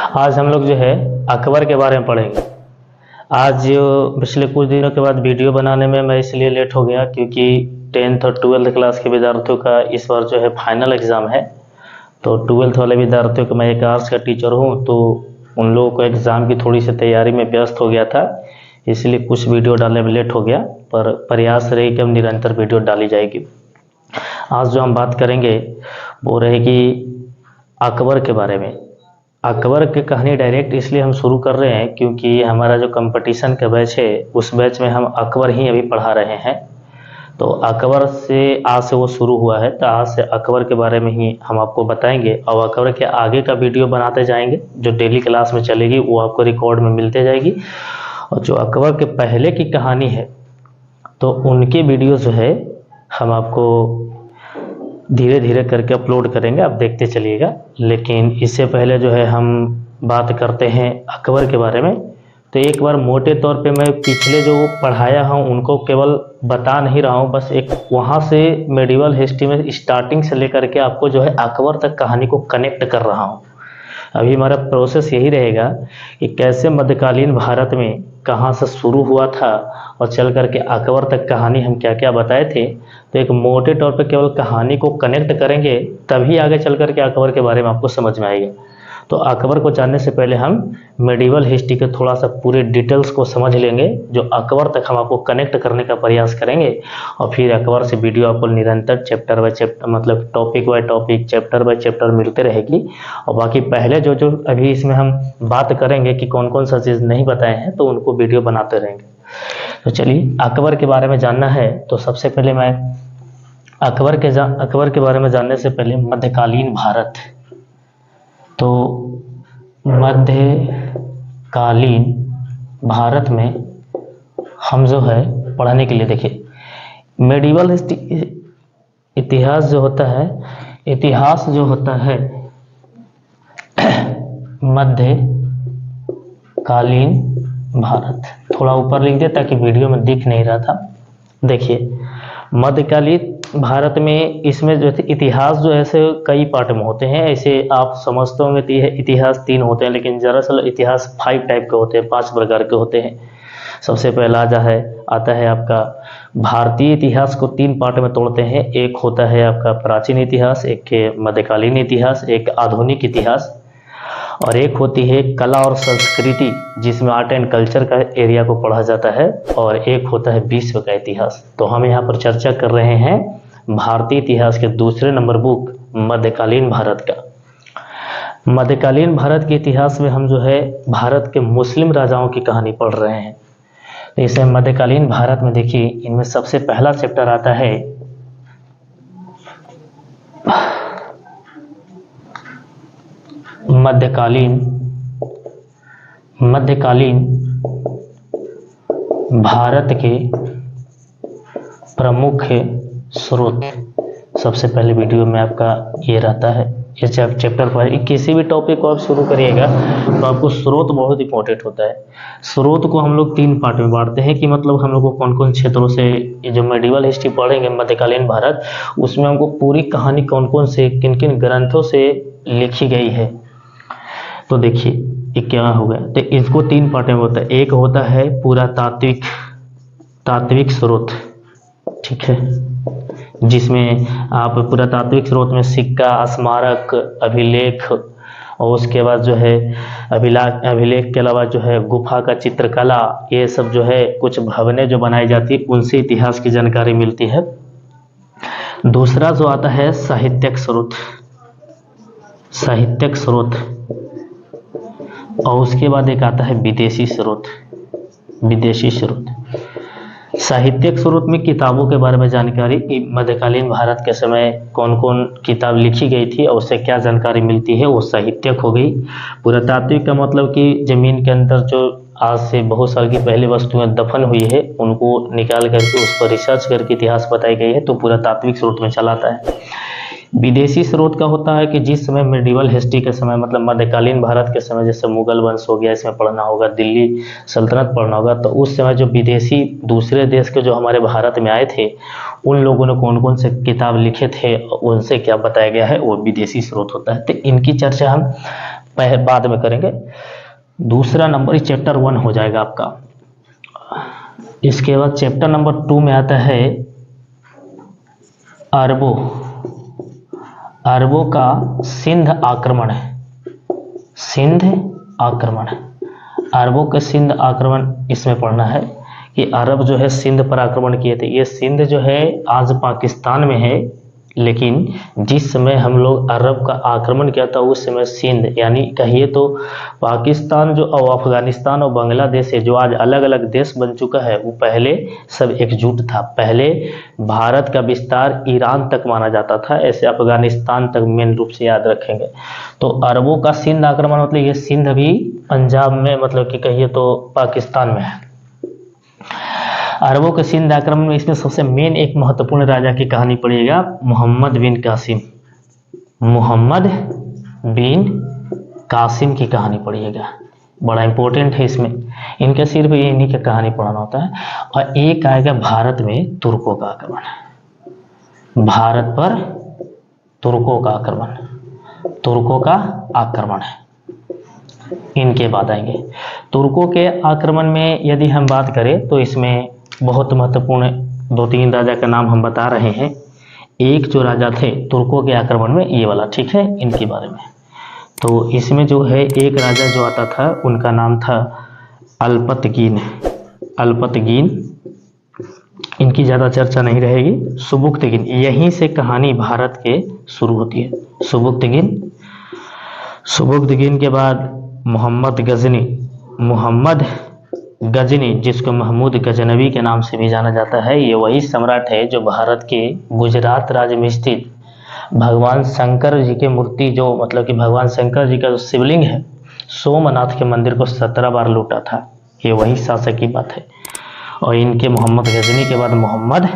आज हम लोग जो है अकबर के बारे में पढ़ेंगे। आज पिछले कुछ दिनों के बाद वीडियो बनाने में मैं इसलिए लेट हो गया क्योंकि 10th और 12th क्लास के विद्यार्थियों का इस बार जो है फाइनल एग्ज़ाम है। तो 12th वाले विद्यार्थियों को, मैं एक आर्ट्स का टीचर हूँ, तो उन लोगों को एग्ज़ाम की थोड़ी सी तैयारी में व्यस्त हो गया था, इसलिए कुछ वीडियो डालने में लेट हो गया। पर प्रयास रहे कि अब निरंतर वीडियो डाली जाएगी। आज जो हम बात करेंगे वो रहेगी अकबर के बारे में। अकबर की कहानी डायरेक्ट इसलिए हम शुरू कर रहे हैं क्योंकि हमारा जो कंपटीशन का बैच है उस बैच में हम अकबर ही अभी पढ़ा रहे हैं। तो अकबर से आज से वो शुरू हुआ है, तो आज से अकबर के बारे में ही हम आपको बताएंगे और अकबर के आगे का वीडियो बनाते जाएंगे। जो डेली क्लास में चलेगी वो आपको रिकॉर्ड में मिलते जाएगी। और जो अकबर के पहले की कहानी है तो उनके वीडियो जो है हम आपको धीरे धीरे करके अपलोड करेंगे, आप देखते चलिएगा। लेकिन इससे पहले जो है हम बात करते हैं अकबर के बारे में। तो एक बार मोटे तौर पे मैं पिछले जो पढ़ाया हूँ उनको केवल बता नहीं रहा हूँ, बस एक वहाँ से मेडिवल हिस्ट्री में स्टार्टिंग से लेकर के आपको जो है अकबर तक कहानी को कनेक्ट कर रहा हूँ। अभी हमारा प्रोसेस यही रहेगा कि कैसे मध्यकालीन भारत में कहाँ से शुरू हुआ था और चल करके अकबर तक कहानी हम क्या क्या बताए थे। तो एक मोटे तौर पे केवल कहानी को कनेक्ट करेंगे, तभी आगे चल करके अकबर के बारे में आपको समझ में आएगा। तो अकबर को जानने से पहले हम मेडिवल हिस्ट्री के थोड़ा सा पूरे डिटेल्स को समझ लेंगे, जो अकबर तक हम आपको कनेक्ट करने का प्रयास करेंगे। और फिर अकबर से वीडियो आपको निरंतर चैप्टर बाय चैप्टर, मतलब topic by topic, chapter by chapter मिलते रहेगी। और बाकी पहले जो जो अभी इसमें हम बात करेंगे कि कौन कौन सा चीज़ नहीं बताए हैं तो उनको वीडियो बनाते रहेंगे। तो चलिए, अकबर के बारे में जानना है तो सबसे पहले मैं अकबर के बारे में जानने से पहले मध्यकालीन भारत, तो मध्यकालीन भारत में हम जो है पढ़ने के लिए देखिए मेडिवल हिस्ट्री, इतिहास जो होता है मध्यकालीन भारत, थोड़ा ऊपर लिख दे ताकि वीडियो में दिख नहीं रहा था। देखिए मध्यकालीन भारत में इसमें जो इतिहास जो ऐसे कई पार्ट में होते हैं, ऐसे आप समझते होंगे तो इतिहास 3 होते हैं, लेकिन दरअसल इतिहास 5 टाइप के होते हैं, 5 प्रकार के होते हैं। सबसे पहला आता है आपका भारतीय इतिहास को 3 पार्ट में तोड़ते हैं। एक होता है आपका प्राचीन इतिहास, एक मध्यकालीन इतिहास, एक आधुनिक इतिहास, और एक होती है कला और संस्कृति जिसमें आर्ट एंड कल्चर का एरिया को पढ़ा जाता है, और एक होता है विश्व का इतिहास। तो हम यहाँ पर चर्चा कर रहे हैं भारतीय इतिहास के दूसरे नंबर बुक मध्यकालीन भारत का। मध्यकालीन भारत के इतिहास में हम जो है भारत के मुस्लिम राजाओं की कहानी पढ़ रहे हैं। इसे मध्यकालीन भारत में देखिए, इनमें सबसे पहला चैप्टर आता है मध्यकालीन भारत के प्रमुख स्रोत। सबसे पहले वीडियो में आपका ये रहता है, ये चैप्टर पर किसी भी टॉपिक को आप शुरू करिएगा तो आपको स्रोत बहुत इंपॉर्टेंट होता है। स्रोत को हम लोग 3 पार्ट में बांटते हैं कि मतलब हम लोग को कौन कौन क्षेत्रों से, ये जो मेडिवल हिस्ट्री पढ़ेंगे मध्यकालीन भारत, उसमें हमको पूरी कहानी कौन कौन से किन किन ग्रंथों से लिखी गई है। तो देखिए ये क्या हो गया, तो इसको 3 पार्ट में होता है। एक होता है पूरा तात्विक स्रोत, ठीक है, जिसमें आप पुरातात्विक स्रोत में सिक्का, स्मारक, अभिलेख, और उसके बाद जो है अभिलेख के अलावा जो है गुफा का चित्रकला, ये सब जो है कुछ भवनें जो बनाई जाती है उनसे इतिहास की जानकारी मिलती है। दूसरा जो आता है साहित्यिक स्रोत, और उसके बाद एक आता है विदेशी स्रोत। साहित्यिक स्रोत में किताबों के बारे में जानकारी, मध्यकालीन भारत के समय कौन कौन किताब लिखी गई थी और उससे क्या जानकारी मिलती है, वो साहित्यिक हो गई। पुरातात्विक का मतलब कि जमीन के अंदर जो आज से बहुत साल की पहले वस्तुएं दफन हुई है उनको निकाल करके उस पर रिसर्च करके इतिहास बताई गई है, तो पुरातात्विक स्रोत में चलाता है। विदेशी स्रोत का होता है कि जिस समय मेडिवल हिस्ट्री के समय, मतलब मध्यकालीन भारत के समय, जैसे मुगल वंश हो गया, इसमें पढ़ना होगा, दिल्ली सल्तनत पढ़ना होगा, तो उस समय जो विदेशी दूसरे देश के जो हमारे भारत में आए थे उन लोगों ने कौन कौन से किताब लिखे थे, उनसे क्या बताया गया है, वो विदेशी स्रोत होता है। तो इनकी चर्चा हम बाद में करेंगे। दूसरा नंबर चैप्टर 1 हो जाएगा आपका। इसके बाद चैप्टर नंबर 2 में आता है अरबों। अरबों का सिंध आक्रमण है, सिंध आक्रमण। अरबों का सिंध आक्रमण इसमें पढ़ना है कि अरब जो है सिंध पर आक्रमण किए थे। ये सिंध जो है आज पाकिस्तान में है, लेकिन जिस समय हम लोग अरब का आक्रमण किया था उस समय सिंध, यानी कहिए तो पाकिस्तान जो और अफगानिस्तान और बांग्लादेश है, जो आज अलग अलग देश बन चुका है, वो पहले सब एकजुट था। पहले भारत का विस्तार ईरान तक माना जाता था, ऐसे अफगानिस्तान तक मेन रूप से याद रखेंगे। तो अरबों का सिंध आक्रमण मतलब ये सिंध भी पंजाब में, मतलब कि कहिए तो पाकिस्तान में है। अरबों के सिंध आक्रमण में इसमें सबसे मेन एक महत्वपूर्ण राजा की कहानी पढ़िएगा, मोहम्मद बिन कासिम। मोहम्मद बिन कासिम की कहानी पढ़िएगा, बड़ा इंपॉर्टेंट है इसमें। इनके सिर्फ इन्हीं की कहानी पढ़ाना होता है। और एक आएगा भारत में तुर्कों का आक्रमण। भारत पर तुर्कों का आक्रमण, तुर्कों का आक्रमण है, इनके बाद आएंगे। तुर्कों के आक्रमण में यदि हम बात करें तो इसमें बहुत महत्वपूर्ण 2-3 राजा का नाम हम बता रहे हैं। एक जो राजा थे तुर्कों के आक्रमण में, ये वाला, ठीक है, इनके बारे में। तो इसमें जो है एक राजा जो आता था उनका नाम था अल्पतगीन। अल्पतगीन, इनकी ज़्यादा चर्चा नहीं रहेगी। सुबुक्तगीन, यहीं से कहानी भारत के शुरू होती है। सुबुक्तगीन, सुबुक्तगीन के बाद मोहम्मद गजनी। मोहम्मद गजनी, जिसको महमूद गजनवी के नाम से भी जाना जाता है, ये वही सम्राट है जो भारत के गुजरात राज्य में स्थित भगवान शंकर जी की मूर्ति, जो मतलब कि भगवान शंकर जी का जो शिवलिंग है, सोमनाथ के मंदिर को 17 बार लूटा था। ये वही शासक की बात है। और इनके मोहम्मद गजनी के बाद मोहम्मद